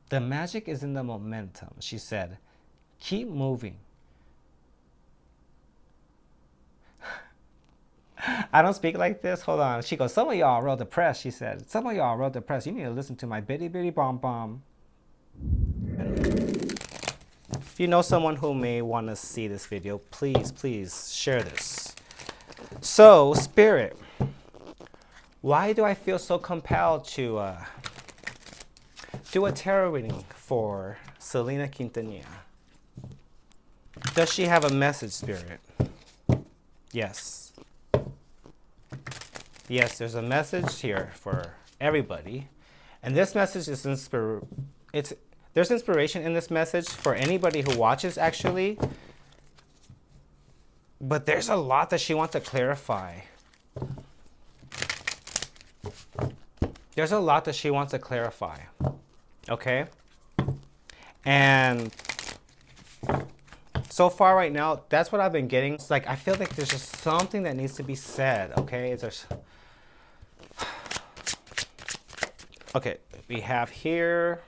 The magic is in the momentum, she said. Keep moving. I don't speak like this. Hold on. She goes, some of y'all are real depressed, she said. Some of y'all are real depressed. You need to listen to my bitty bitty bomb bomb. If you know someone who may want to see this video, please share this. So, Spirit, why do I feel so compelled to do a tarot reading for Selena Quintanilla? Does she have a message, Spirit? Yes. Yes, there's a message here for everybody. And this message is there's inspiration in this message for anybody who watches, actually. But there's a lot that she wants to clarify. There's a lot that she wants to clarify. Okay? And so far right now, that's what I've been getting. It's like, I feel like there's just something that needs to be said, okay? Okay, we have here,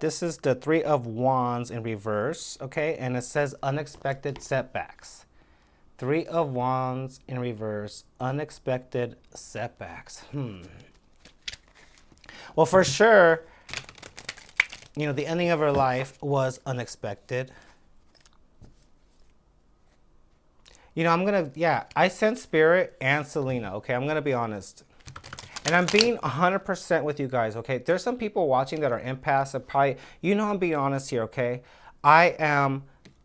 this is the Three of Wands in reverse, okay? And it says unexpected setbacks. Three of Wands in reverse, unexpected setbacks. Well, for sure, you know, the ending of her life was unexpected. You know, I sense Spirit and Selena, okay? I'm going to be honest. And I'm being 100% with you guys, okay? There's some people watching that are empaths. You know, I'm being honest here, okay? I am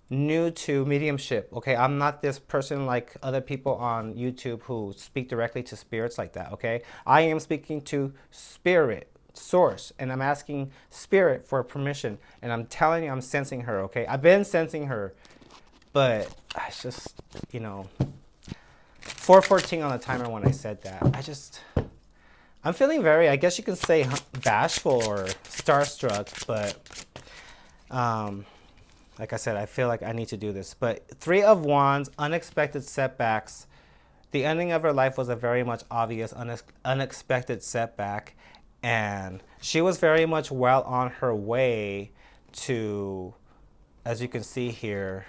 new to mediumship, okay? I'm not this person like other people on YouTube who speak directly to spirits like that, okay? I am speaking to Spirit, Source, and I'm asking Spirit for permission. And I'm telling you, I'm sensing her, okay? I've been sensing her, but it's just, you know, 4:14 on the timer when I said that. I'm feeling very, I guess you can say, bashful or starstruck, but like I said, I feel like I need to do this. But Three of Wands, unexpected setbacks. The ending of her life was a very much obvious, unexpected setback. And she was very much well on her way to, as you can see here,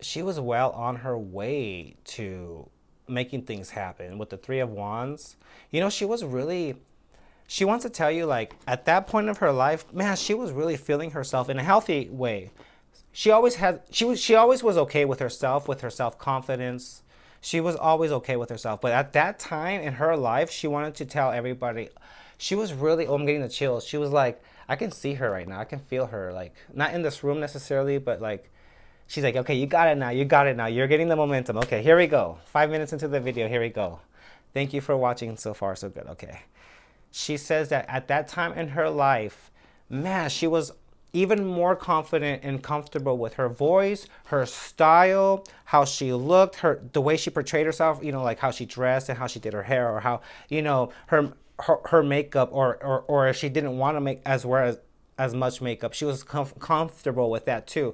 she was well on her way to making things happen with the Three of Wands. You know, she wants to tell you, like, at that point of her life, man, she was really feeling herself in a healthy way. She always was okay with herself, with her self-confidence. She was always okay with herself. But at that time in her life, she wanted to tell everybody, she was really, oh, I'm getting the chills. She was like, I can see her right now. I can feel her, like, not in this room necessarily, but like, she's like, okay, you got it now. You got it now. You're getting the momentum. Okay, here we go. 5 minutes into the video. Here we go. Thank you for watching. So far, so good. Okay. She says that at that time in her life, man, she was even more confident and comfortable with her voice, her style, how she looked, the way she portrayed herself, you know, like how she dressed and how she did her hair, or how, you know, her makeup, or if she didn't want to make as much makeup, she was comfortable with that too.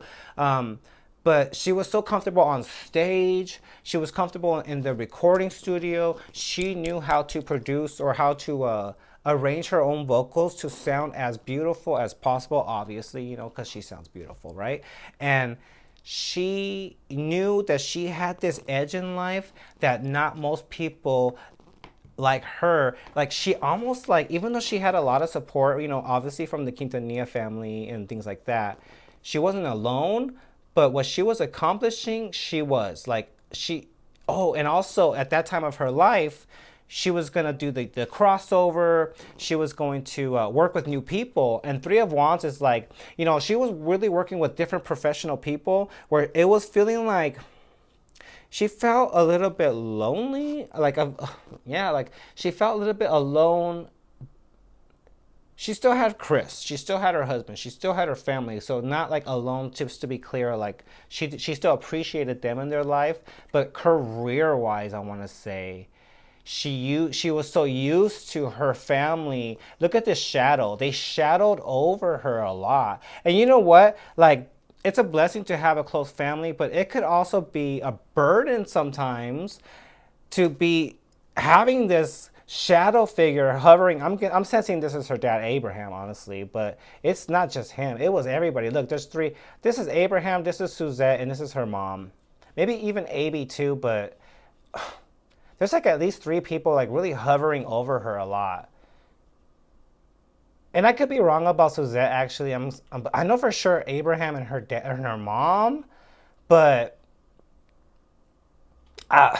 But she was so comfortable on stage. She was comfortable in the recording studio. She knew how to produce or how to arrange her own vocals to sound as beautiful as possible, obviously, you know, because she sounds beautiful, right? And she knew that she had this edge in life that not most people like her, like she almost, like, even though she had a lot of support, you know, obviously from the Quintanilla family and things like that, she wasn't alone. But what she was accomplishing, she was like, and also at that time of her life, she was going to do the crossover. She was going to work with new people. And Three of Wands is like, you know, she was really working with different professional people, where it was feeling like she felt a little bit lonely. Like, like she felt a little bit alone. She still had Chris. She still had her husband. She still had her family. So not like alone, just to be clear. Like she still appreciated them in their life. But career-wise, I want to say, she was so used to her family. Look at this shadow. They shadowed over her a lot. And you know what? Like, it's a blessing to have a close family, but it could also be a burden sometimes to be having this shadow figure hovering. I'm sensing this is her dad, Abraham, honestly, but it's not just him. It was everybody. Look, there's three. This is Abraham, this is Suzette, and this is her mom. Maybe even Abby too, but there's like at least three people like really hovering over her a lot. And I could be wrong about Suzette. Actually, I know for sure Abraham and her dad and her mom, but uh,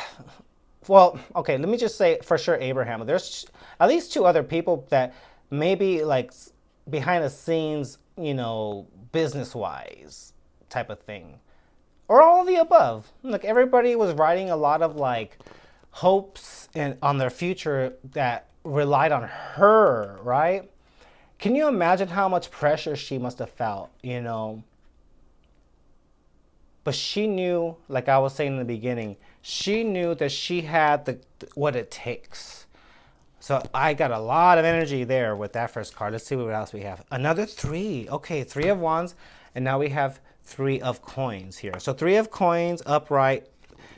well, okay. Let me just say for sure Abraham. There's at least two other people that maybe like behind the scenes, business wise type of thing, or all of the above. Like everybody was writing a lot of like hopes and on their future that relied on her, right? Can you imagine how much pressure she must have felt? But she knew, like I was saying in the beginning, she knew that she had the what it takes. So I got a lot of energy there with that first card. Let's see what else we have. Another three. Okay, three of wands, and now we have three of coins here. So three of coins upright.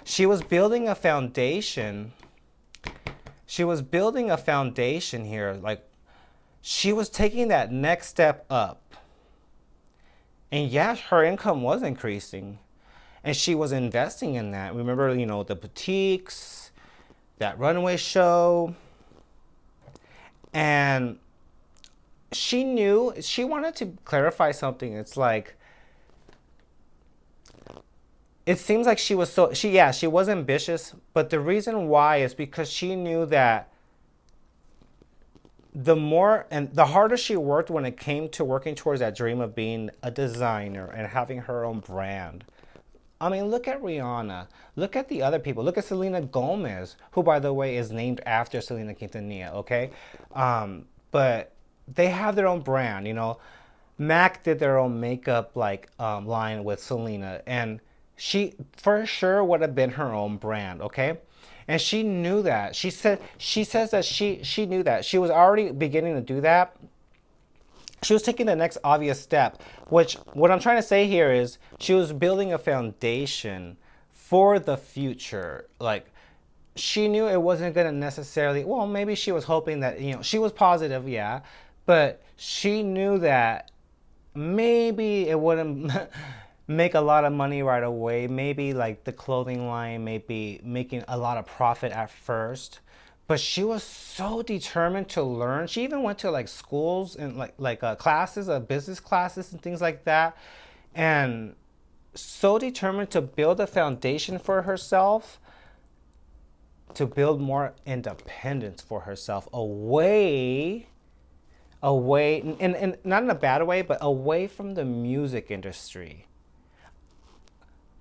She was building a foundation. She was building a foundation here, like she was taking that next step up. And yes, her income was increasing. And she was investing in that. Remember, the boutiques, that runway show. And she knew, she wanted to clarify something. It's like, it seems like she was she was ambitious. But the reason why is because she knew that the more and the harder she worked when it came to working towards that dream of being a designer and having her own brand. I mean, look at Rihanna. Look at the other people. Look at Selena Gomez, who, by the way, is named after Selena Quintanilla, okay? But they have their own brand. Mac did their own makeup line with Selena, and she for sure would have been her own brand, okay? And she knew that. She says that she knew that. She was already beginning to do that. She was taking the next obvious step, which what I'm trying to say here is she was building a foundation for the future. Like she knew it wasn't going to necessarily, well, maybe she was hoping that, she was positive, yeah, but she knew that maybe it wouldn't make a lot of money right away. Maybe like the clothing line may be making a lot of profit at first. But she was so determined to learn. She even went to like schools and classes, business classes and things like that. And so determined to build a foundation for herself, to build more independence for herself away, and not in a bad way, but away from the music industry.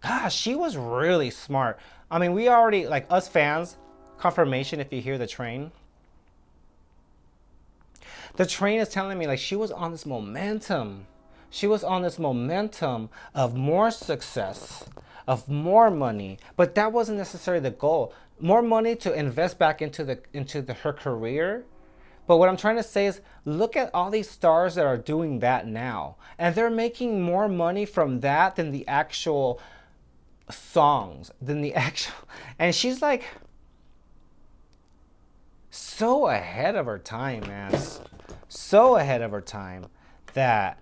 Gosh, she was really smart. I mean, we already, like us fans, confirmation if you hear the train. The train is telling me like she was on this momentum. She was on this momentum of more success, of more money, but that wasn't necessarily the goal. More money to invest back into her career. But what I'm trying to say is look at all these stars that are doing that now. And they're making more money from that than the actual songs, and she's like so ahead of her time, man. So ahead of her time that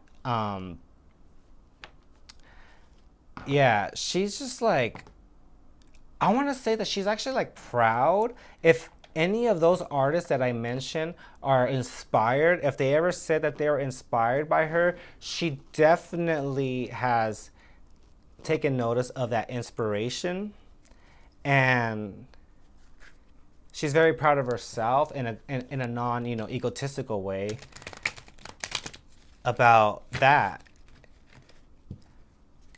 yeah, she's just like, I want to say that she's actually like proud. If any of those artists that I mentioned are inspired, if they ever said that they were inspired by her, she definitely has taken notice of that inspiration, and she's very proud of herself in a non egotistical way about that.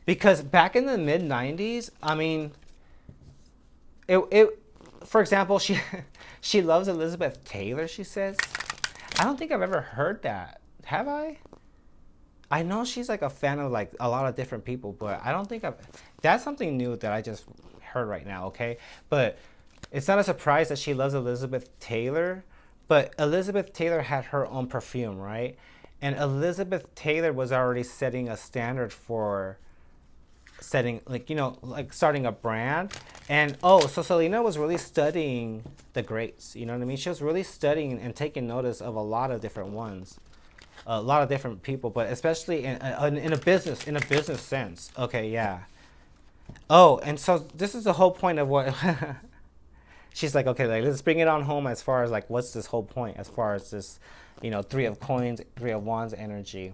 Because back in the mid 90s, I mean, it for example, she loves Elizabeth Taylor, she says. I don't think I've ever heard that. Have I? I know she's like a fan of like a lot of different people, but I don't think that's something new that I just heard right now, okay? But it's not a surprise that she loves Elizabeth Taylor, but Elizabeth Taylor had her own perfume, right? And Elizabeth Taylor was already setting a standard for setting, like, like starting a brand. And oh, so Selena was really studying the greats, you know what I mean? She was really studying and taking notice of a lot of different ones, a lot of different people, but especially in a business sense. Okay, yeah. Oh, and so this is the whole point of what she's like, okay, like, let's bring it on home as far as like, what's this whole point as far as this, three of coins, three of wands energy.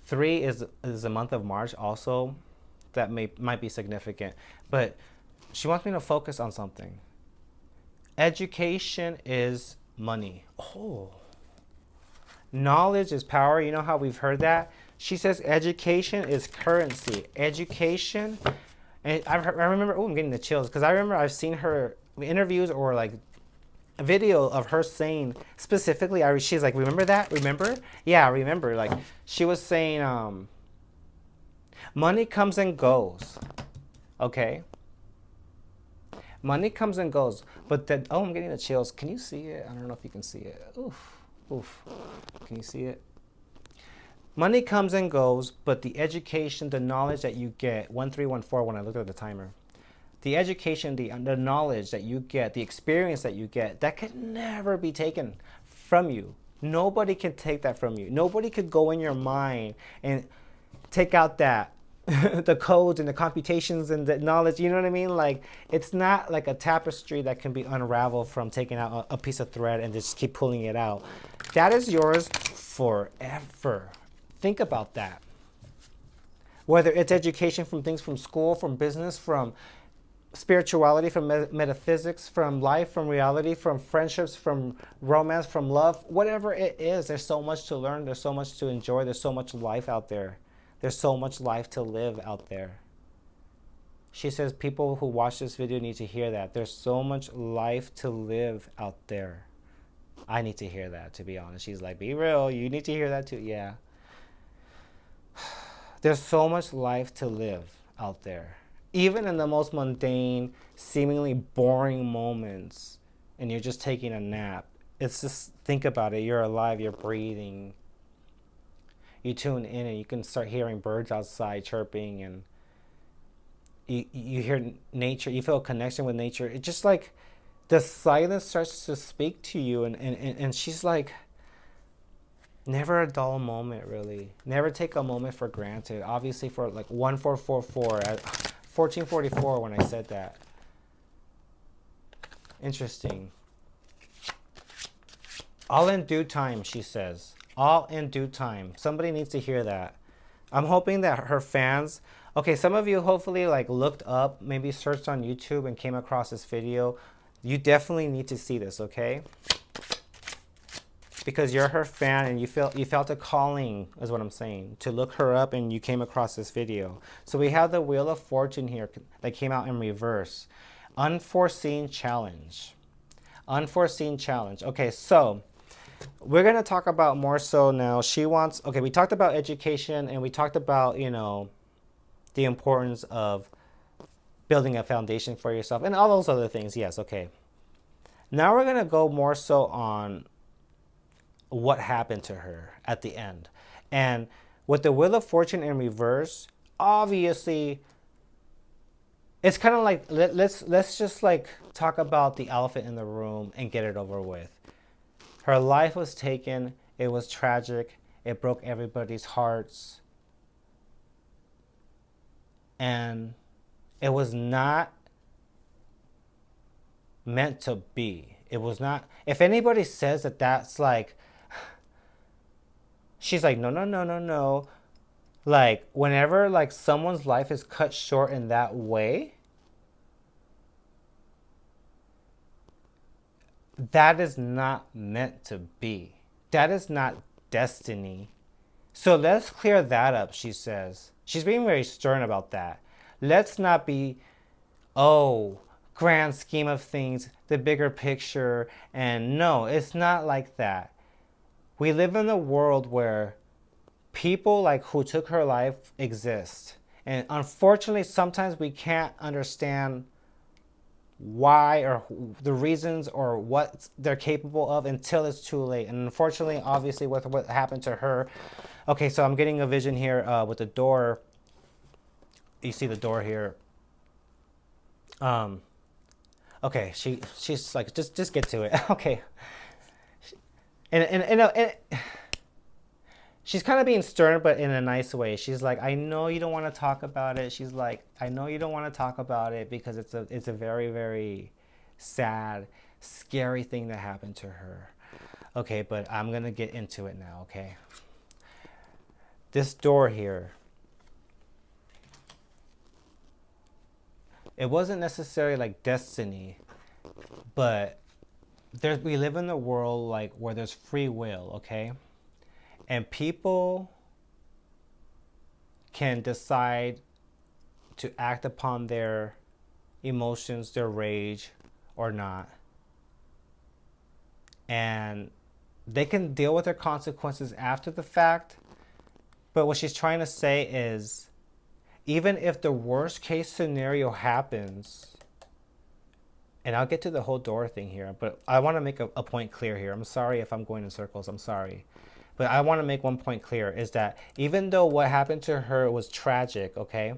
Three is the month of March also, that might be significant, but she wants me to focus on something. Education is money. Oh, knowledge is power. You know how we've heard that? She says education is currency. Education, and I remember, oh, I'm getting the chills, because I remember I've seen her interviews or like a video of her saying specifically, she's like, remember that? Remember? Yeah, I remember. Like, she was saying, money comes and goes. Okay? Money comes and goes. But then, oh, I'm getting the chills. Can you see it? I don't know if you can see it. Oof. Oof. Can you see it? Money comes and goes, but the education, the knowledge that you get, 1314 when I looked at the timer, the education, the knowledge that you get, the experience that you get, that could never be taken from you. Nobody can take that from you. Nobody could go in your mind and take out that the codes and the computations and the knowledge. You know what I mean? Like, it's not like a tapestry that can be unraveled from taking out a piece of thread and just keep pulling it out. That is yours forever. Think about that. Whether it's education from things from school, from business, from spirituality, from metaphysics, from life, from reality, from friendships, from romance, from love, whatever it is, there's so much to learn, there's so much to enjoy, there's so much life out there. There's so much life to live out there. She says people who watch this video need to hear that. There's so much life to live out there. I need to hear that, to be honest. She's like, be real, you need to hear that too. Yeah. There's so much life to live out there. Even in the most mundane, seemingly boring moments, and you're just taking a nap. It's just, think about it. You're alive, you're breathing. You tune in and you can start hearing birds outside chirping, and you hear nature, you feel a connection with nature. It's just like the silence starts to speak to you, and she's like, never a dull moment, really. Never take a moment for granted. Obviously, for like 1444 at 1444 when I said that. Interesting. All in due time, she says. All in due time. Somebody needs to hear that. I'm hoping that her fans, okay, some of you hopefully like looked up, maybe searched on YouTube and came across this video. You definitely need to see this, okay? Because you're her fan and you felt a calling, is what I'm saying, to look her up, and you came across this video. So we have the Wheel of Fortune here that came out in reverse. Unforeseen challenge. Unforeseen challenge. Okay, so we're going to talk about more so now. She wants, okay, we talked about education, and we talked about, the importance of building a foundation for yourself and all those other things. Yes, okay. Now we're going to go more so on what happened to her at the end. And with the Wheel of Fortune in reverse, obviously, it's kind of like, let's just like talk about the elephant in the room and get it over with. Her life was taken. It was tragic. It broke everybody's hearts. And it was not meant to be. It was not. If anybody says that that's like, she's like, no, no, no, no, no. Like, whenever like someone's life is cut short in that way, that is not meant to be. That is not destiny. So let's clear that up, she says. She's being very stern about that. Let's not be, oh, grand scheme of things, the bigger picture. And no, it's not like that. We live in a world where people like who took her life exist. And unfortunately, sometimes we can't understand why or the reasons or what they're capable of until it's too late. And unfortunately, obviously, with what happened to her, Okay, so I'm getting a vision here with the door. You see the door here. Um, okay, she's like, just get to it. Okay, and she's kind of being stern, but in a nice way. She's like, I know you don't want to talk about it. She's like, I know you don't want to talk about it because it's a very, very sad, scary thing that happened to her. Okay, but I'm gonna get into it now. Okay, this door here. It wasn't necessarily like destiny, but we live in a world like where there's free will. Okay, and people can decide to act upon their emotions, their rage, or not. And they can deal with their consequences after the fact. But what she's trying to say is, even if the worst case scenario happens, and I'll get to the whole door thing here, but I want to make a point clear here. I'm sorry if I'm going in circles. I'm sorry. But I want to make one point clear, is that even though what happened to her was tragic, okay,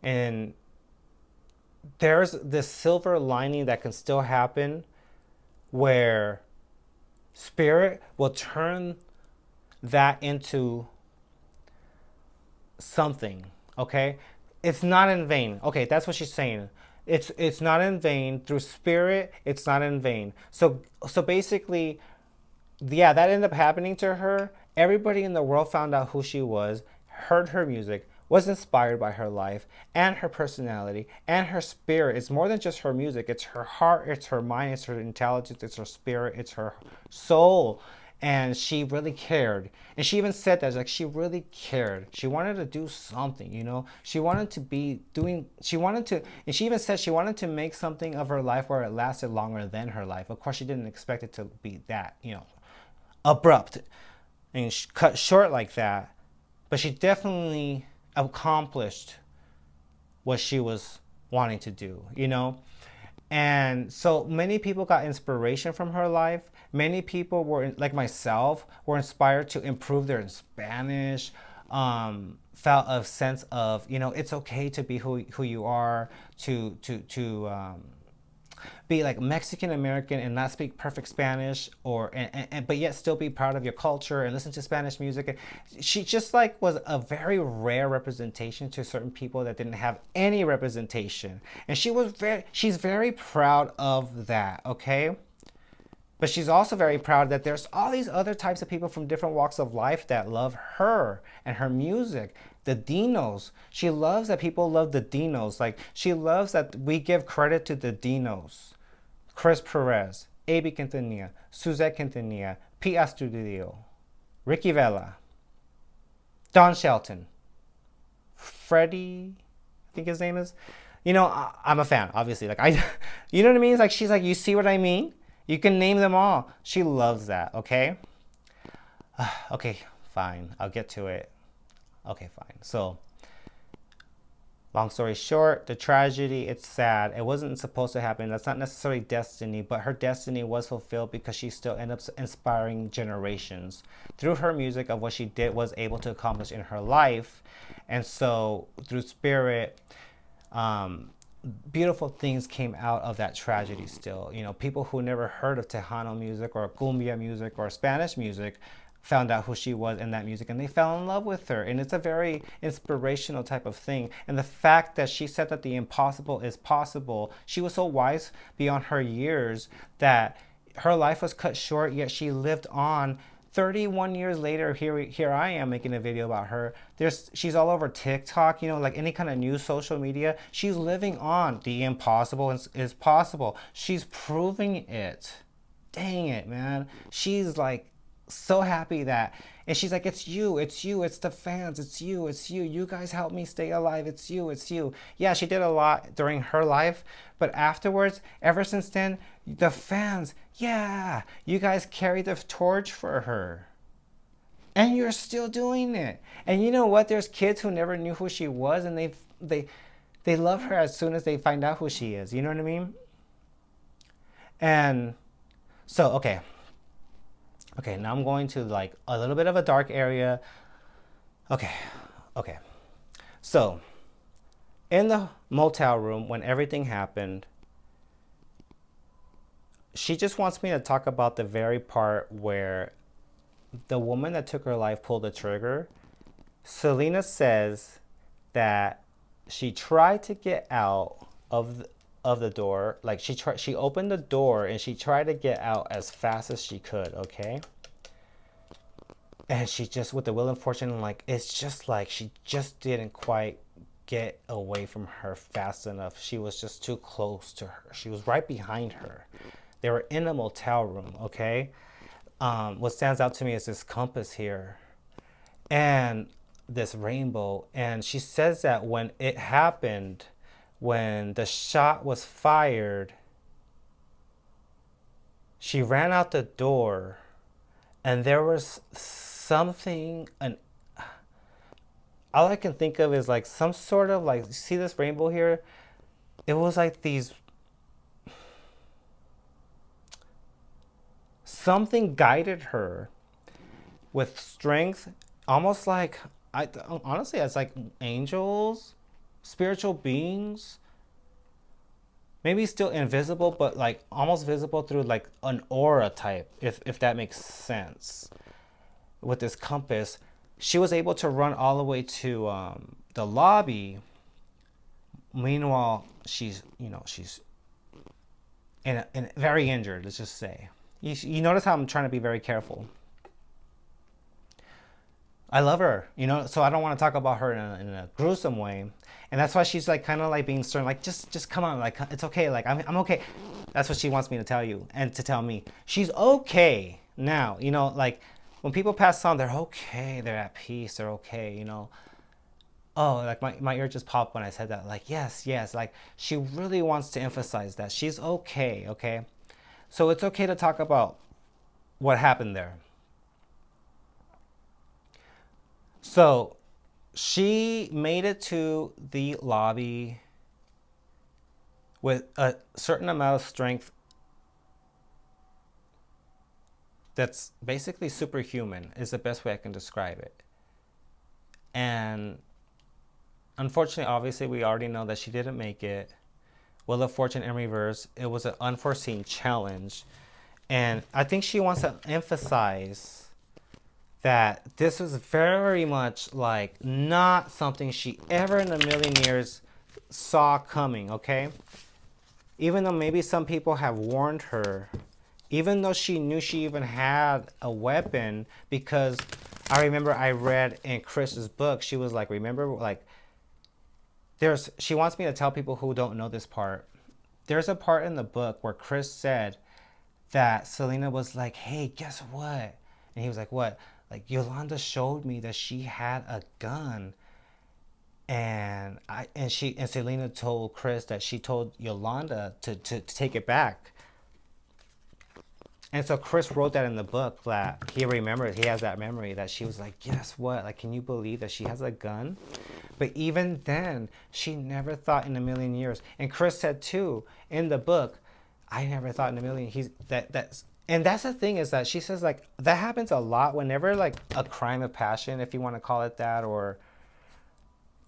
and there's this silver lining that can still happen where spirit will turn that into something, okay? It's not in vain. Okay, that's what she's saying. It's not in vain. Through spirit, it's not in vain. So basically, yeah, that ended up happening to her. Everybody in the world found out who she was, heard her music, was inspired by her life and her personality and her spirit. It's more than just her music. It's her heart, it's her mind, it's her intelligence, it's her spirit, it's her soul. And she really cared. And she even said that, like, she really cared. She wanted to do something, you know? She wanted to be doing, she wanted to, and she even said she wanted to make something of her life where it lasted longer than her life. Of course, she didn't expect it to be that, you know, abrupt and cut short like that. But she definitely accomplished what she was wanting to do, you know? And so many people got inspiration from her life. Many people were, like myself, were inspired to improve their Spanish, felt a sense of, you know, it's okay to be who you are, to be like Mexican American and not speak perfect Spanish, or but yet still be proud of your culture and listen to Spanish music. She just like was a very rare representation to certain people that didn't have any representation, and she's very proud of that. Okay. But she's also very proud that there's all these other types of people from different walks of life that love her and her music. The Dinos. She loves that people love the Dinos. Like, she loves that we give credit to the Dinos. Chris Perez, A.B. Quintanilla, Suzette Quintanilla, P. Astudillo, Ricky Vela, Don Shelton, Freddie, I think his name is. You know, I'm a fan, obviously. Like, you know what I mean? It's like, she's like, you see what I mean? You can name them all. She loves that, okay? Okay, fine. I'll get to it. Okay, fine. So, long story short, the tragedy, it's sad. It wasn't supposed to happen. That's not necessarily destiny, but her destiny was fulfilled because she still ended up inspiring generations through her music of what she was able to accomplish in her life. And so, through spirit, beautiful things came out of that tragedy still. You know, people who never heard of Tejano music or cumbia music or Spanish music found out who she was in that music, and they fell in love with her. And it's a very inspirational type of thing. And the fact that she said that the impossible is possible, she was so wise beyond her years that her life was cut short, yet she lived on. 31 years later, here I am making a video about her. She's all over TikTok, you know, like any kind of new social media. She's living on. The impossible is possible. She's proving it. Dang it, man. She's like so happy that, and she's like, it's you, it's the fans, it's you. You guys help me stay alive. It's you. Yeah, she did a lot during her life, but afterwards, ever since then, the fans, yeah, you guys carried the torch for her. And you're still doing it. And you know what? There's kids who never knew who she was, and they love her as soon as they find out who she is. You know what I mean? And so, okay. Okay, now I'm going to like a little bit of a dark area. Okay, okay. So, in the motel room, when everything happened, she just wants me to talk about the very part where the woman that took her life pulled the trigger. Selena says that she tried to get out of the door. Like she opened the door and she tried to get out as fast as she could, okay? And she just, with the will and fortune, like it's just like she just didn't quite get away from her fast enough. She was just too close to her. She was right behind her. They were in a motel room, okay? What stands out to me is this compass here and this rainbow. And she says that when it happened, when the shot was fired, she ran out the door and there was something, all I can think of is like some sort of like, see this rainbow here? It was like these, something guided her with strength, almost like, honestly, it's like angels, spiritual beings, maybe still invisible, but like almost visible through like an aura type, if that makes sense. With this compass, she was able to run all the way to the lobby. Meanwhile, she's in very injured. Let's just say. You notice how I'm trying to be very careful. I love her, so I don't want to talk about her in a gruesome way, and that's why she's like kind of like being stern, like just come on, like it's okay, like I'm okay. That's what she wants me to tell you and to tell me. She's okay now, like when people pass on, they're okay, they're at peace, they're okay, Oh, like my ear just popped when I said that. Like yes, like she really wants to emphasize that she's okay, okay. So it's okay to talk about what happened there. So she made it to the lobby with a certain amount of strength that's basically superhuman, is the best way I can describe it. And unfortunately, obviously, we already know that she didn't make it. Wheel of Fortune in reverse. It was an unforeseen challenge. And I think she wants to emphasize that this was very much like not something she ever in a million years saw coming, okay? Even though maybe some people have warned her, even though she knew she even had a weapon, because I remember I read in Chris's book, she was like, remember, like, she wants me to tell people who don't know this part. There's a part in the book where Chris said that Selena was like, hey, guess what? And he was like, what? Like, Yolanda showed me that she had a gun. And Selena told Chris that she told Yolanda to take it back. And so Chris wrote that in the book, that he remembers, he has that memory that she was like, guess what? Like, can you believe that she has a gun? But even then, she never thought in a million years. And Chris said too, in the book, I never thought in a million, and that's the thing, is that she says like, that happens a lot whenever like a crime of passion, if you want to call it that, or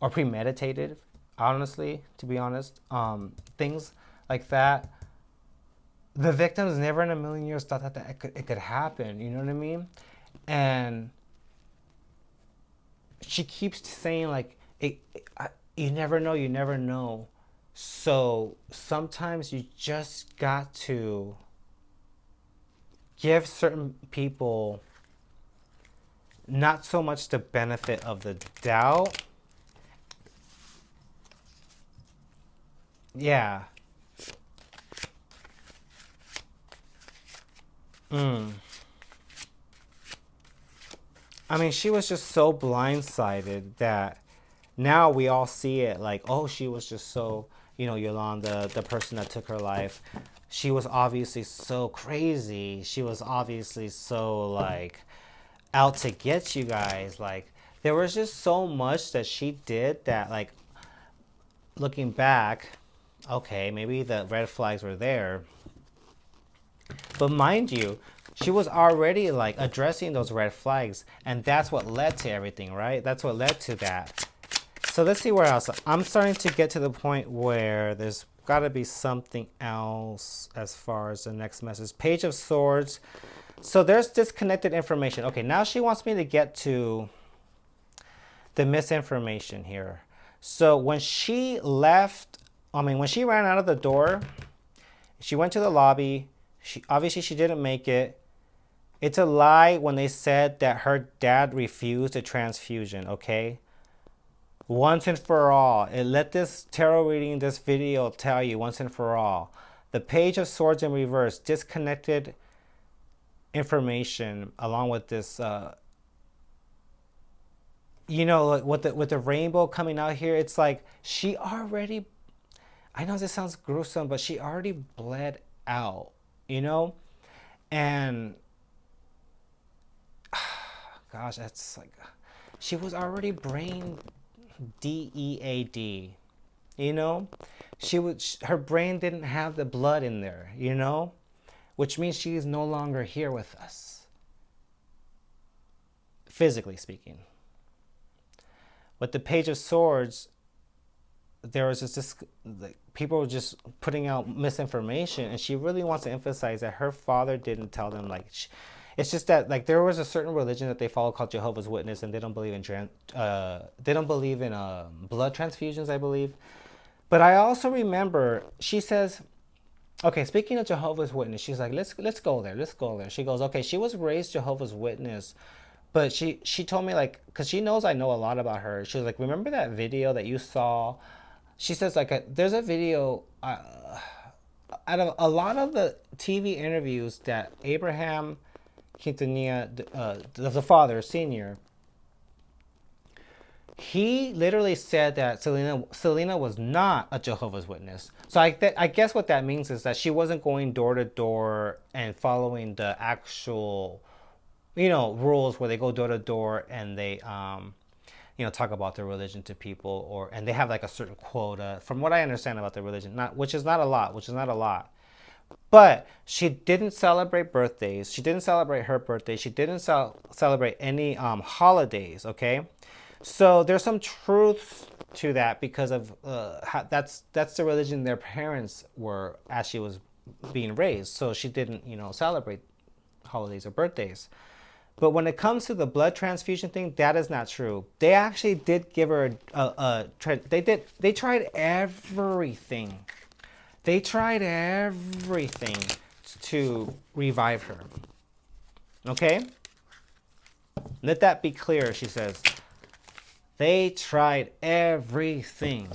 premeditated, honestly, to be honest, things like that, the victims never in a million years thought that it could happen. You know what I mean? And she keeps saying like, you never know, you never know. So sometimes you just got to give certain people not so much the benefit of the doubt. Yeah. I mean, she was just so blindsided that now we all see it like, oh, she was just so, Yolanda, the person that took her life, she was obviously so crazy. She was obviously so, like, out to get you guys. Like, there was just so much that she did that, like, looking back, okay, maybe the red flags were there. But mind you, She was already like addressing those red flags, and that's what led to everything, right? That's what led to that. So let's see where else. I'm starting to get to the point where there's got to be something else as far as the next message. Page of Swords. So there's disconnected information. Okay, now she wants me to get to the misinformation here. So when she left, when she ran out of the door, she went to the lobby. Obviously she didn't make it. It's a lie when they said that her dad refused a transfusion, okay? Once and for all. Let this tarot reading, this video tell you once and for all. The Page of Swords in reverse, disconnected information along with this, like with the rainbow coming out here. It's like she already, I know this sounds gruesome, but she already bled out, and gosh, that's like, she was already brain dead, her brain didn't have the blood in there, which means she is no longer here with us, physically speaking. With the Page of Swords, there was just people were just putting out misinformation, and she really wants to emphasize that her father didn't tell them. It's just that there was a certain religion that they follow called Jehovah's Witness, and they don't believe in blood transfusions, I believe. But I also remember she says, okay, speaking of Jehovah's Witness, she's like, let's go there. She goes, okay, she was raised Jehovah's Witness, but she told me, because she knows I know a lot about her. She was like, remember that video that you saw? She says, there's a video, out of a lot of the TV interviews that Abraham Quintanilla, the father, senior, he literally said that Selena was not a Jehovah's Witness. So I guess what that means is that she wasn't going door to door and following the actual, rules where they go door to door and they, talk about their religion to people, and they have a certain quota, from what I understand about their religion, which is not a lot. But she didn't celebrate birthdays. She didn't celebrate her birthday. She didn't celebrate any holidays, okay? So there's some truth to that because of that's the religion their parents were as she was being raised. So she didn't, celebrate holidays or birthdays. But when it comes to the blood transfusion thing, that is not true. They actually did give her they tried everything. They tried everything to revive her. Okay? Let that be clear, she says. They tried everything,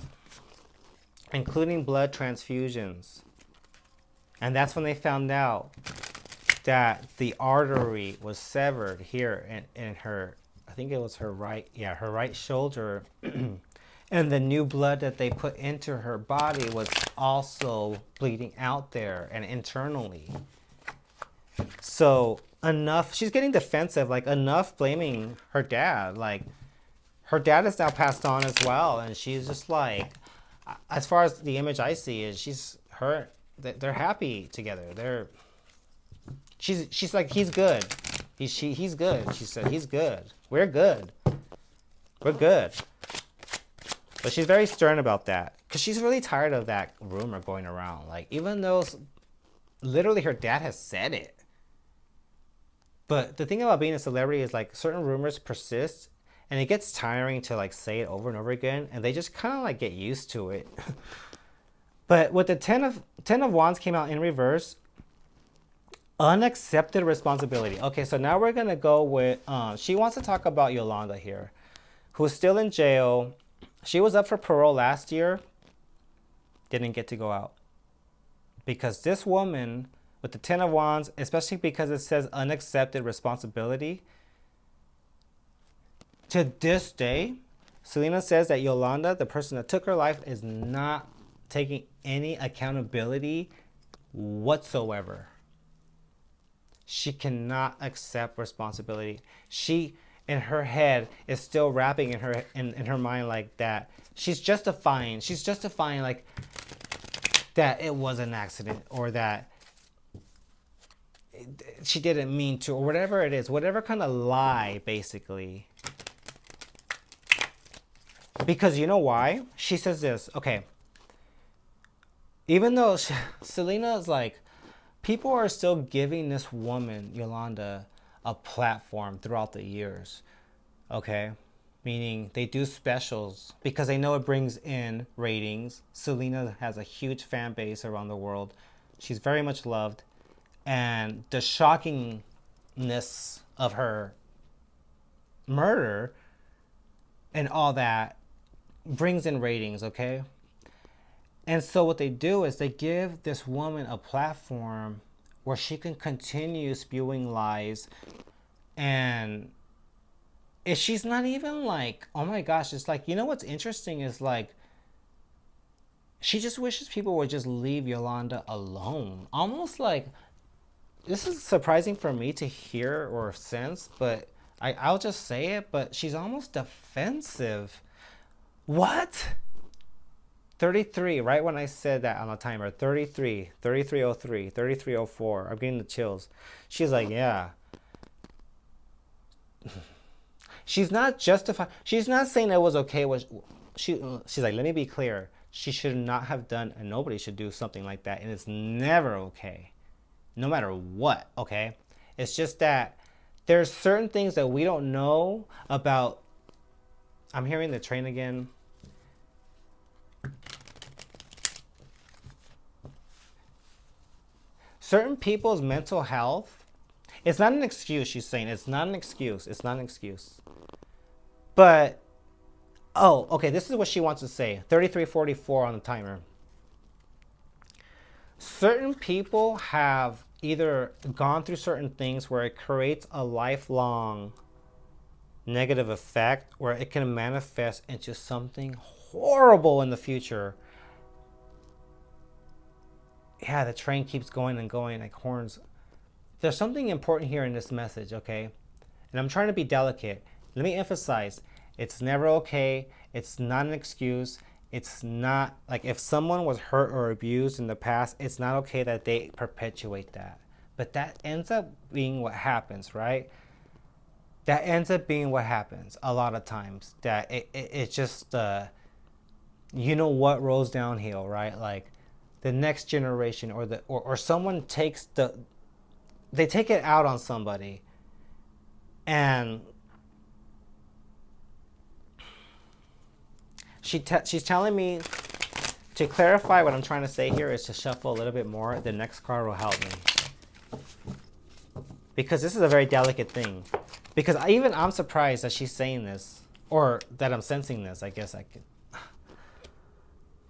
including blood transfusions. And that's when they found out that the artery was severed here in her, I think it was her right shoulder. And the new blood that they put into her body was also bleeding out there and internally. So enough, she's getting defensive, enough blaming her dad. Her dad is now passed on as well, and she's just as far as the image I see is they're happy together. She's like, he's good. He's good. She said, he's good. We're good. But she's very stern about that because she's really tired of that rumor going around. Even though literally her dad has said it. But the thing about being a celebrity is certain rumors persist, and it gets tiring to say it over and over again, and they just kind of get used to it. But with the Ten of Wands came out in reverse, unaccepted responsibility. Okay, so now we're gonna go with she wants to talk about Yolanda here, who's still in jail. She was up for parole last year, didn't get to go out. Because this woman with the Ten of Wands, especially because it says unaccepted responsibility, to this day, Selena says that Yolanda, the person that took her life, is not taking any accountability whatsoever. She cannot accept responsibility. She, in her head, is still wrapping in her mind that she's justifying that it was an accident, or that she didn't mean to, or whatever it is, whatever kind of lie, basically. Because you know why? She says this, okay, even though Selena is like, people are still giving this woman, Yolanda, a platform throughout the years, okay? Meaning they do specials because they know it brings in ratings. Selena has a huge fan base around the world. She's very much loved. And the shockingness of her murder and all that brings in ratings, okay? And so what they do is they give this woman a platform where she can continue spewing lies. And if she's not even like, oh my gosh, it's like, you know what's interesting is like, she just wishes people would just leave Yolanda alone. Almost like, this is surprising for me to hear or sense, but I'll just say it, but she's almost defensive. What? 33, right when I said that on the timer. 33, 3303, 3304. I'm getting the chills. She's like, yeah. She's not justifying. She's not saying it was okay. She's like, let me be clear. She should not have done, and nobody should do something like that. And it's never okay. No matter what, okay? It's just that there's certain things that we don't know about. I'm hearing the train again. Certain people's mental health, it's not an excuse, she's saying. It's not an excuse. It's not an excuse. But, oh, okay, this is what she wants to say. 3344 on the timer. Certain people have either gone through certain things where it creates a lifelong negative effect, where it can manifest into something horrible in the future. Yeah, the train keeps going and going like horns. There's something important here in this message, okay? And I'm trying to be delicate. Let me emphasize, it's never okay. It's not an excuse. It's not like if someone was hurt or abused in the past, it's not okay that they perpetuate that. But that ends up being what happens, right? That ends up being what happens a lot of times. That it just, you know what rolls downhill, right? Like the next generation or someone takes they take it out on somebody. And she's telling me to clarify what I'm trying to say here is to shuffle a little bit more. The next card will help me. Because this is a very delicate thing. Because I'm surprised that she's saying this. Or that I'm sensing this, I guess I could.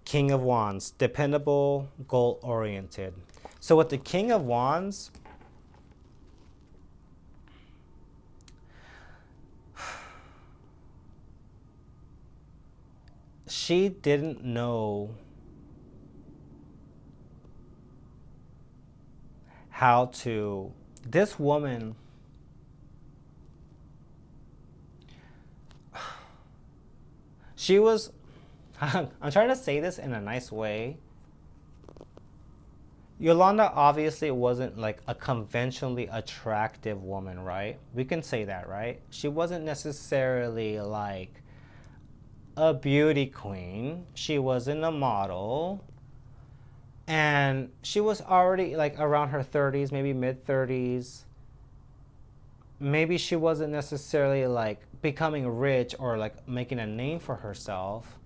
King of Wands. Dependable, goal-oriented. So with the King of Wands, she didn't know how to. This woman, she was, I'm trying to say this in a nice way. Yolanda obviously wasn't like a conventionally attractive woman, right? We can say that, right? She wasn't necessarily like a beauty queen. She wasn't a model. And she was already like around her 30s, maybe mid 30s. Maybe she wasn't necessarily like becoming rich or like making a name for herself.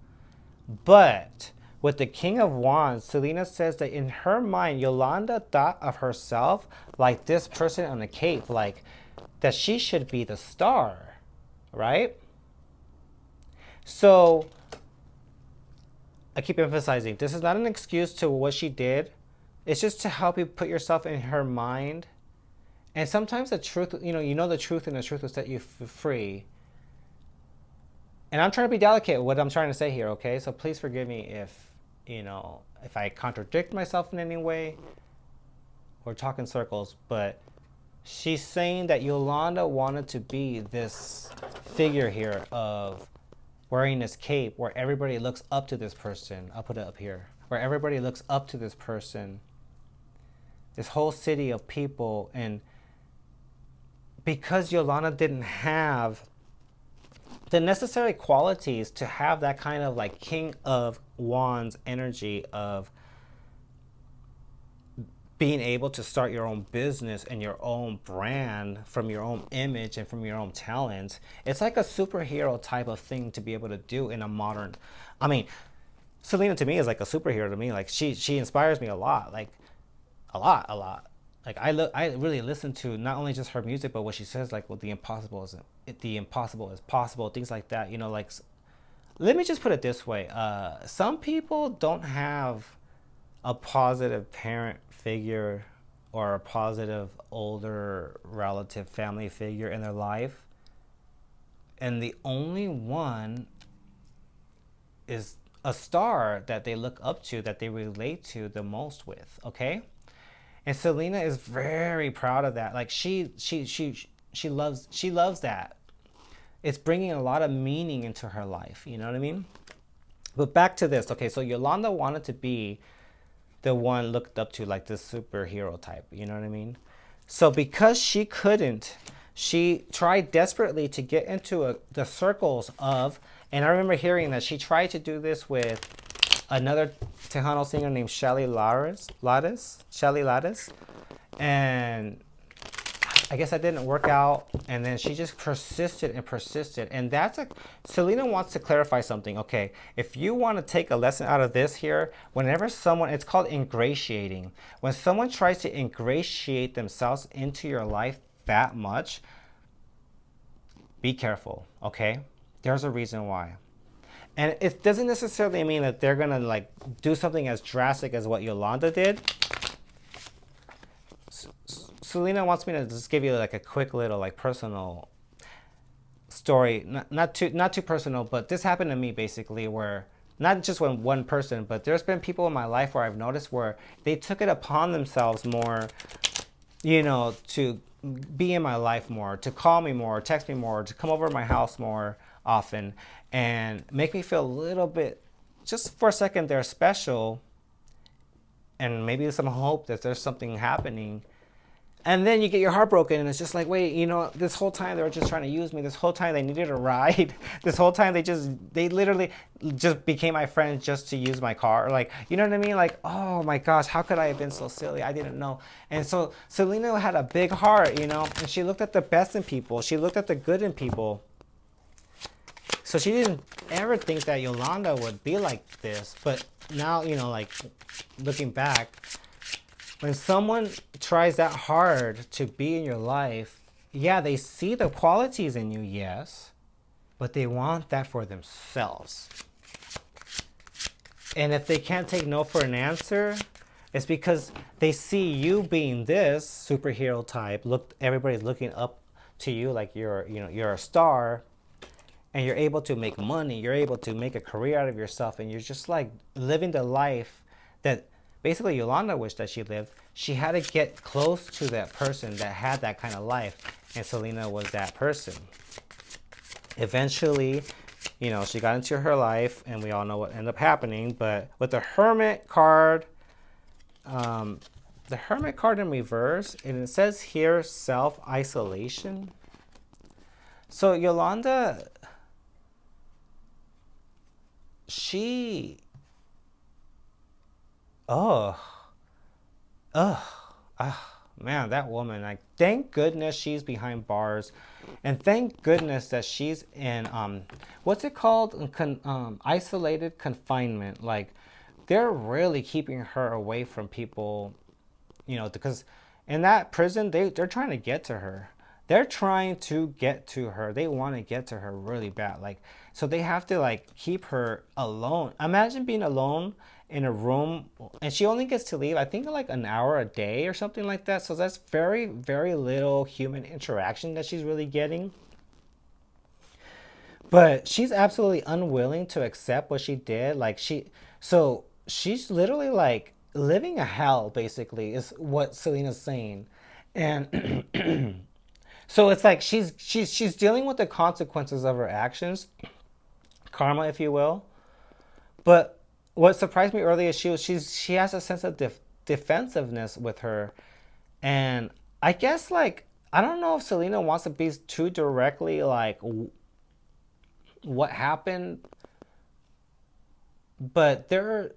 But with the King of Wands, Selena says that in her mind, Yolanda thought of herself like this person on the cape, like that she should be the star, right? So I keep emphasizing, this is not an excuse to what she did. It's just to help you put yourself in her mind. And sometimes the truth, you know the truth, and the truth will set you free. And I'm trying to be delicate with what I'm trying to say here, okay? So please forgive me if I contradict myself in any way or talk in circles. But she's saying that Yolanda wanted to be this figure here of wearing this cape where everybody looks up to this person. I'll put it up here. Where everybody looks up to this person. this whole city of people. And because Yolanda didn't have the necessary qualities to have that kind of like King of Wands energy of being able to start your own business and your own brand from your own image and from your own talent. It's like a superhero type of thing to be able to do in a modern. I mean, Selena to me is like a superhero to me. Like she inspires me a lot. Like a lot. Like I really listen to not only just her music, but what she says. Like, well, the impossible is possible. Things like that. You know, like let me just put it this way. Some people don't have a positive parent figure or a positive older relative family figure in their life, and the only one is a star that they look up to, that they relate to the most with. Okay. And Selena is very proud of that. Like she loves that. It's bringing a lot of meaning into her life. You know what I mean? But back to this. Okay, so Yolanda wanted to be the one looked up to, like this superhero type. You know what I mean? So because she couldn't, she tried desperately to get into the circles of, and I remember hearing that she tried to do this with another Tejano singer named Shelly Lattice, and I guess that didn't work out. And then she just persisted and persisted, and that's a Selena wants to clarify something. Okay, if you want to take a lesson out of this here, whenever someone, it's called ingratiating. When someone tries to ingratiate themselves into your life that much, be careful. Okay, there's a reason why. And it doesn't necessarily mean that they're gonna like do something as drastic as what Yolanda did. Selena wants me to just give you like a quick little like personal story, not too personal, but this happened to me basically, where not just when one person, but there's been people in my life where I've noticed where they took it upon themselves more, you know, to be in my life more, to call me more, text me more, to come over to my house more often, and make me feel a little bit, just for a second, they're special, and maybe some hope that there's something happening. And then you get your heart broken, and it's just like, wait, you know, this whole time they were just trying to use me. This whole time they needed a ride. This whole time they literally just became my friend just to use my car. Like, you know what I mean? Like, oh my gosh, how could I have been so silly? I didn't know. And so Selena had a big heart, you know, and she looked at the best in people. She looked at the good in people. So she didn't ever think that Yolanda would be like this. But now, you know, like looking back, when someone tries that hard to be in your life, yeah, they see the qualities in you, yes, but they want that for themselves. And if they can't take no for an answer, it's because they see you being this superhero type. Look, everybody's looking up to you like you're a star, and you're able to make money. You're able to make a career out of yourself, and you're just like living the life that basically Yolanda wished that she lived. She had to get close to that person that had that kind of life, and Selena was that person. Eventually, you know, she got into her life, and we all know what ended up happening. But with the Hermit card, in reverse, and it says here self-isolation. So Yolanda, she, oh, man, that woman, like, thank goodness she's behind bars, and thank goodness that she's in what's it called, isolated confinement. Like, they're really keeping her away from people, you know, because in that prison they're trying to get to her. They're trying to get to her. They want to get to her really bad. Like, so they have to like keep her alone. Imagine being alone in a room, and she only gets to leave, I think, like an hour a day or something like that. So that's very, very little human interaction that she's really getting. But she's absolutely unwilling to accept what she did. Like so she's literally like living a hell, basically, is what Selena's saying. And so it's like she's dealing with the consequences of her actions, karma, if you will. But what surprised me earlier is she has a sense of defensiveness with her. And I guess, like, I don't know if Selena wants to be too directly like what happened, but there are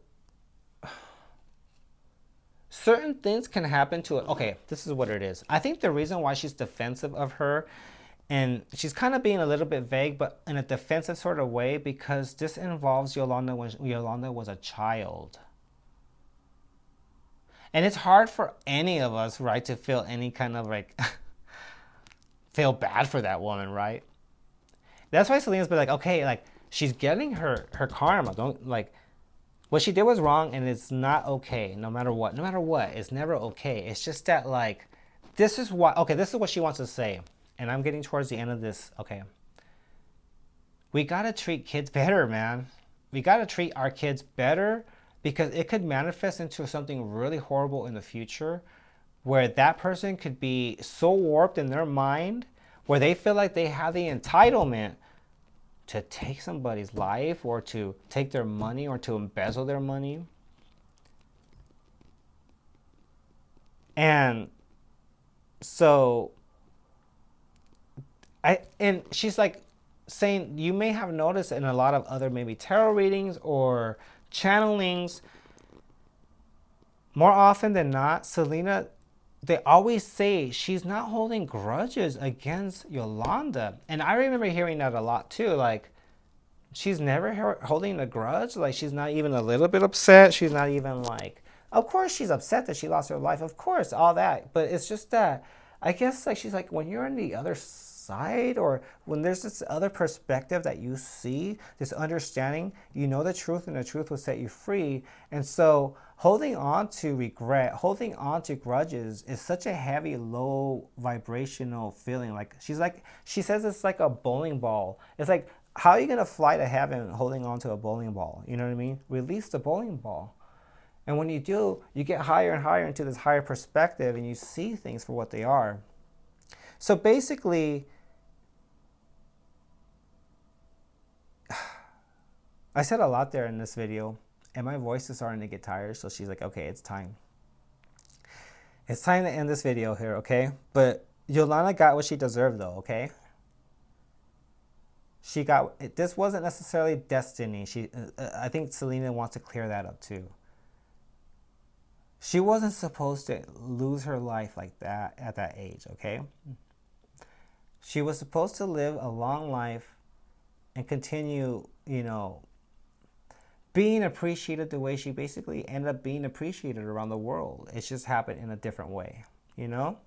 certain things can happen to it. Okay, this is what it is. I think the reason why she's defensive of her, and she's kind of being a little bit vague, but in a defensive sort of way, because this involves Yolanda when Yolanda was a child. And it's hard for any of us, right, to feel any kind of like feel bad for that woman, right? That's why Selena's been like, okay, like she's getting her karma. Don't like what she did was wrong, and it's not okay. No matter what, it's never okay. It's just that like this is what this is what she wants to say, and I'm getting towards the end of this. Okay, we gotta treat kids better, man. We gotta treat our kids better because it could manifest into something really horrible in the future, where that person could be so warped in their mind where they feel like they have the entitlement to take somebody's life or to take their money or to embezzle their money. And so and she's like saying, you may have noticed in a lot of other maybe tarot readings or channelings, more often than not, Selena, they always say she's not holding grudges against Yolanda. And I remember hearing that a lot too. Like, she's never holding a grudge. Like, she's not even a little bit upset. She's not even like, of course she's upset that she lost her life. Of course, all that. But it's just that, I guess, like, she's like, when you're on the other side, or when there's this other perspective that you see, this understanding, you know the truth, and the truth will set you free. And so holding on to regret, holding on to grudges is such a heavy, low vibrational feeling. Like, she says it's like a bowling ball. It's like, how are you going to fly to heaven holding on to a bowling ball? You know what I mean? Release the bowling ball. And when you do, you get higher and higher into this higher perspective, and you see things for what they are. So basically, I said a lot there in this video, and my voice is starting to get tired, so she's like, okay, it's time. It's time to end this video here, okay? But Yolanda got what she deserved, though, okay? She got, this wasn't necessarily destiny. I think Selena wants to clear that up, too. She wasn't supposed to lose her life like that at that age, okay? She was supposed to live a long life and continue, you know, being appreciated the way she basically ended up being appreciated around the world. It's just happened in a different way, you know?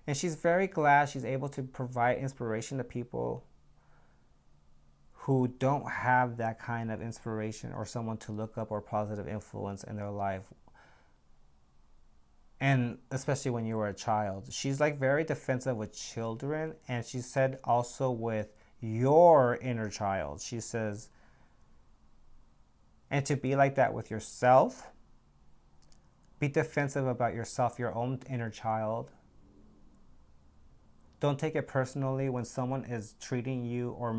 And she's very glad she's able to provide inspiration to people who don't have that kind of inspiration or someone to look up or positive influence in their life. And especially when you were a child. She's like very defensive with children. And she said also with your inner child. She says, and to be like that with yourself. Be defensive about yourself, your own inner child. Don't take it personally when someone is treating you or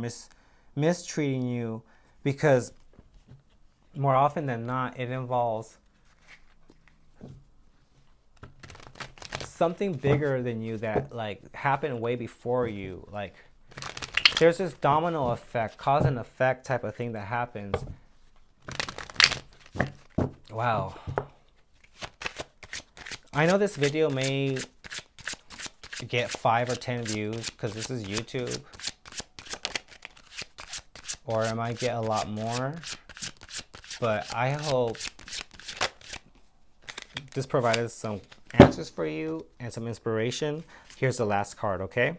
mistreating you, because more often than not, it involves something bigger than you that like happened way before you. Like, there's this domino effect, cause and effect type of thing that happens. Wow. I know this video may get 5 or 10 views because this is YouTube, or it might get a lot more, but I hope this provided some answers for you and some inspiration. Here's the last card, okay?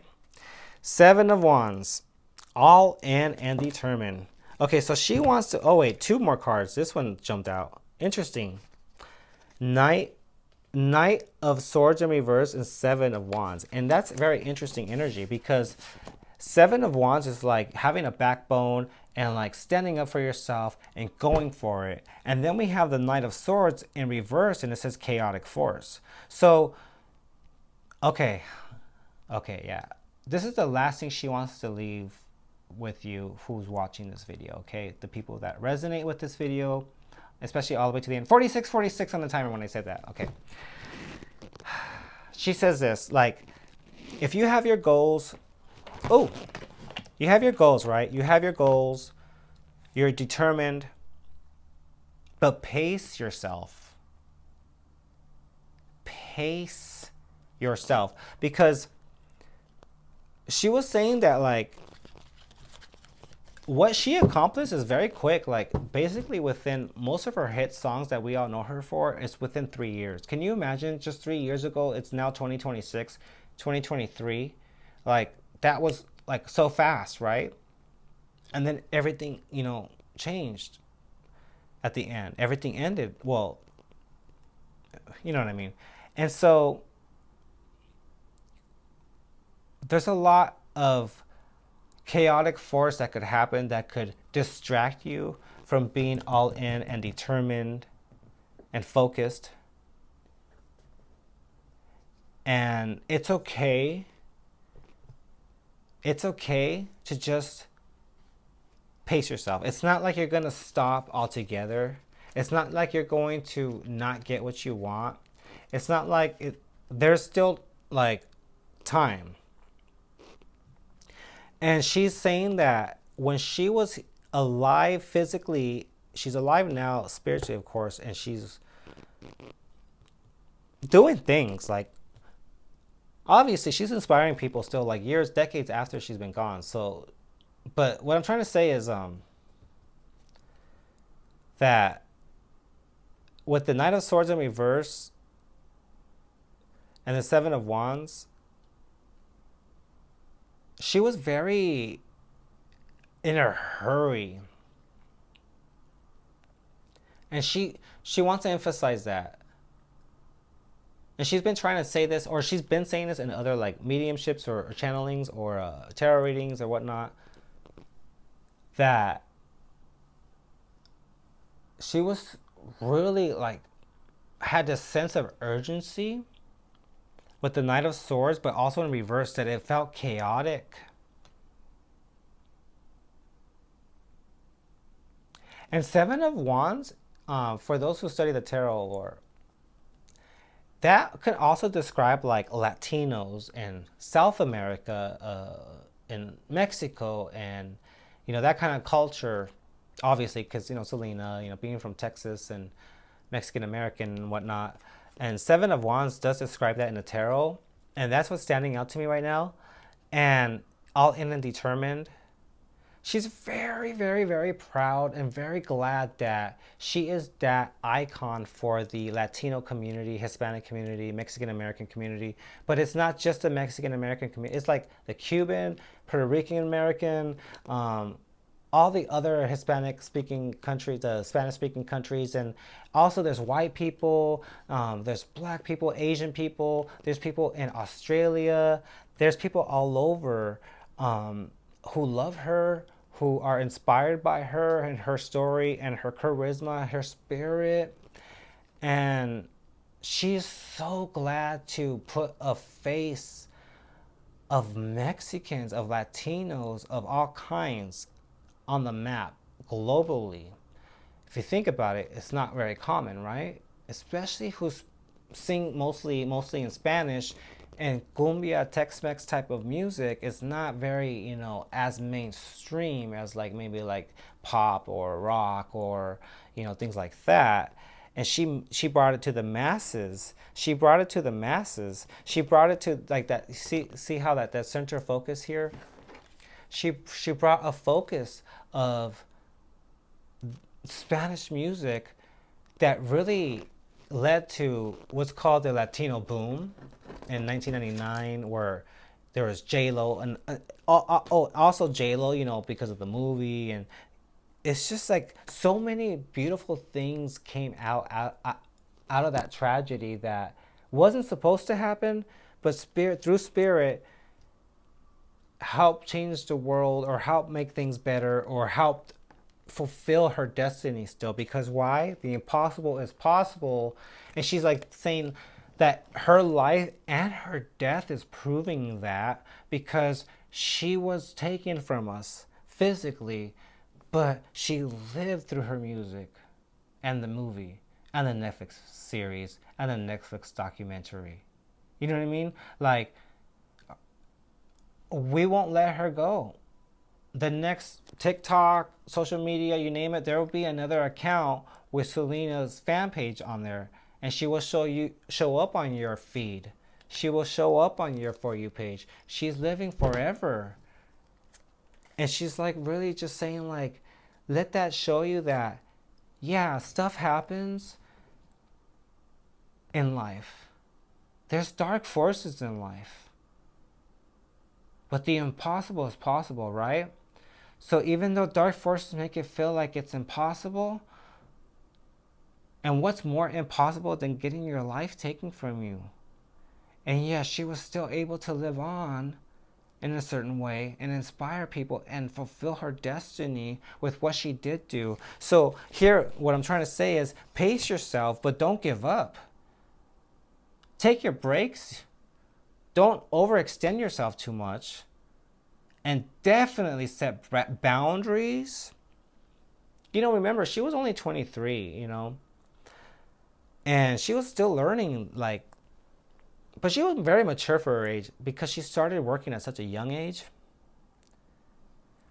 7 of Wands, all in and determined. Okay, so she wants to, oh wait, 2 more cards. This one jumped out. Interesting. Knight of Swords in reverse and 7 of Wands. And that's very interesting energy, because 7 of Wands is like having a backbone and like standing up for yourself and going for it. And then we have the Knight of Swords in reverse, and it says chaotic force. So, okay, yeah. This is the last thing she wants to leave with you who's watching this video, okay? The people that resonate with this video, especially all the way to the end. 46, 46 on the timer when I said that. Okay. She says this, like, if you have your goals, oh, you have your goals, right? You have your goals, you're determined, but pace yourself. Pace yourself. Because she was saying that, like, what she accomplished is very quick. Like, basically within most of her hit songs that we all know her for is within 3 years. Can you imagine just 3 years ago? It's now 2026, 2023. Like, that was like so fast, right? And then everything, changed at the end. Everything ended. Well, you know what I mean? And so there's a lot of chaotic force that could happen that could distract you from being all in and determined and focused. And it's okay. It's okay to just pace yourself. It's not like you're going to stop altogether. It's not like you're going to not get what you want. It's not like there's still like time. And she's saying that when she was alive physically, she's alive now spiritually, of course, and she's doing things like, obviously she's inspiring people still, like years, decades after she's been gone. So, but what I'm trying to say is that with the Knight of Swords in reverse and the Seven of Wands, she was very in a hurry. And she wants to emphasize that. And she's been trying to say this, or she's been saying this in other like mediumships or channelings or tarot readings or whatnot, that she was really like, had this sense of urgency with the Knight of Swords, but also in reverse, that it felt chaotic. And Seven of Wands, for those who study the tarot, or that could also describe like Latinos in South America, in Mexico, and that kind of culture. Obviously, because Selena, being from Texas and Mexican American and whatnot. And Seven of Wands does describe that in the tarot. And that's what's standing out to me right now. And all in and determined. She's very, very, very proud and very glad that she is that icon for the Latino community, Hispanic community, Mexican American community. But it's not just the Mexican American community. It's like the Cuban, Puerto Rican American, all the other Hispanic speaking countries, the Spanish speaking countries, and also there's white people, there's black people, Asian people, there's people in Australia, there's people all over who love her, who are inspired by her and her story and her charisma, her spirit. And she's so glad to put a face of Mexicans, of Latinos, of all kinds on the map globally. If you think about it, it's not very common, right? Especially who sing mostly in Spanish, and cumbia, Tex-Mex type of music is not very, as mainstream as like maybe like pop or rock or things like that. And she brought it to the masses. She brought it to the masses. She brought it to like that. See how that center focus here. She brought a focus of Spanish music that really led to what's called the Latino boom in 1999, where there was J-Lo and also J-Lo, because of the movie. And it's just like so many beautiful things came out of that tragedy that wasn't supposed to happen, but through spirit helped change the world, or help make things better, or helped fulfill her destiny still. Because why? The impossible is possible. And she's like saying that her life and her death is proving that, because she was taken from us physically, but she lived through her music. and the movie and the Netflix series and the Netflix documentary. You know what I mean? Like, we won't let her go. The next TikTok, social media, you name it, there will be another account with Selena's fan page on there, and she will show up on your feed. She will show up on your For You page. She's living forever. And she's like really just saying like, let that show you that, yeah, stuff happens in life. There's dark forces in life. But the impossible is possible, right? So even though dark forces make it feel like it's impossible, and what's more impossible than getting your life taken from you? And yeah, she was still able to live on in a certain way and inspire people and fulfill her destiny with what she did do. So here, what I'm trying to say is pace yourself, but don't give up. Take your breaks. Don't overextend yourself too much. And definitely set boundaries. You know, remember, she was only 23, you know. And she was still learning, like, but she was very mature for her age because she started working at such a young age.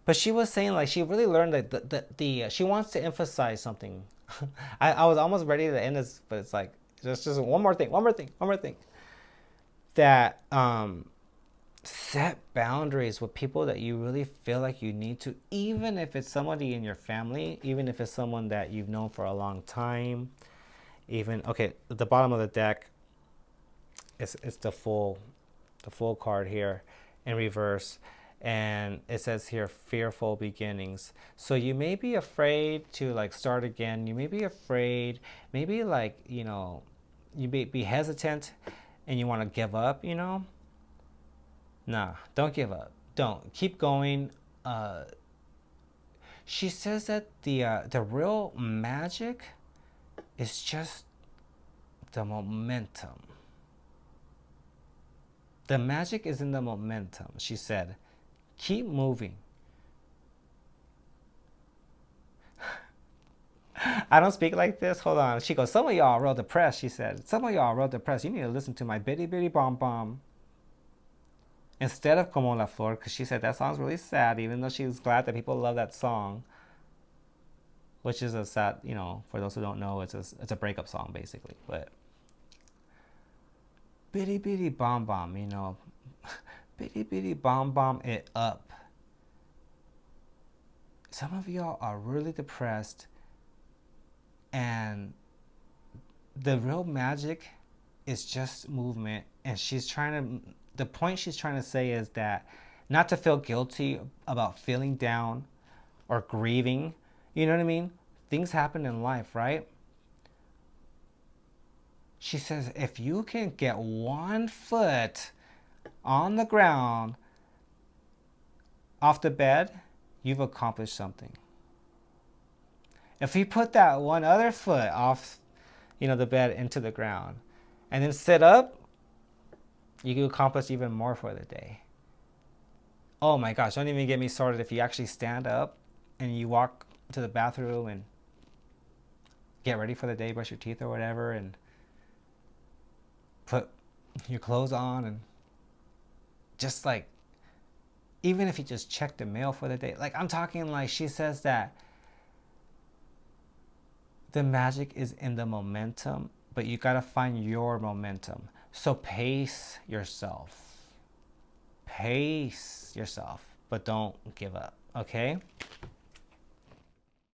But she was saying, like, she really learned that she wants to emphasize something. I was almost ready to end this, but it's like, just one more thing. That set boundaries with people that you really feel like you need to, even if it's somebody in your family, even if it's someone that you've known for a long time. Even, okay, at the bottom of the deck, it's the full card here in reverse, and it says here fearful beginnings. So you may be afraid to like start again. You may be afraid, maybe like, you know, you may be hesitant and you want to give up, you know. Nah, don't give up. Don't. Keep going. She says that the real magic is just the momentum. The magic is in the momentum, she said. Keep moving. I don't speak like this. Hold on. She goes, some of y'all are real depressed, she said. Some of y'all are real depressed. You need to listen to my bitty bitty bomb bomb. Instead of Como la Flor, because she said that song's really sad, even though she was glad that people love that song. Which is a sad, you know, for those who don't know, it's a breakup song, basically. But bitty bitty bomb bomb, you know. Bitty bitty bomb bomb it up. Some of y'all are really depressed, and the real magic is just movement. And the point she's trying to say is that not to feel guilty about feeling down or grieving. You know what I mean? Things happen in life, right? She says, if you can get 1 foot on the ground off the bed, you've accomplished something. If you put that one other foot off, you know, the bed into the ground and then sit up, you can accomplish even more for the day. Oh my gosh, don't even get me started if you actually stand up and you walk to the bathroom and get ready for the day, brush your teeth or whatever, and put your clothes on, and just like, even if you just check the mail for the day, like I'm talking, like she says that the magic is in the momentum, but you gotta find your momentum. So pace yourself, but don't give up, okay?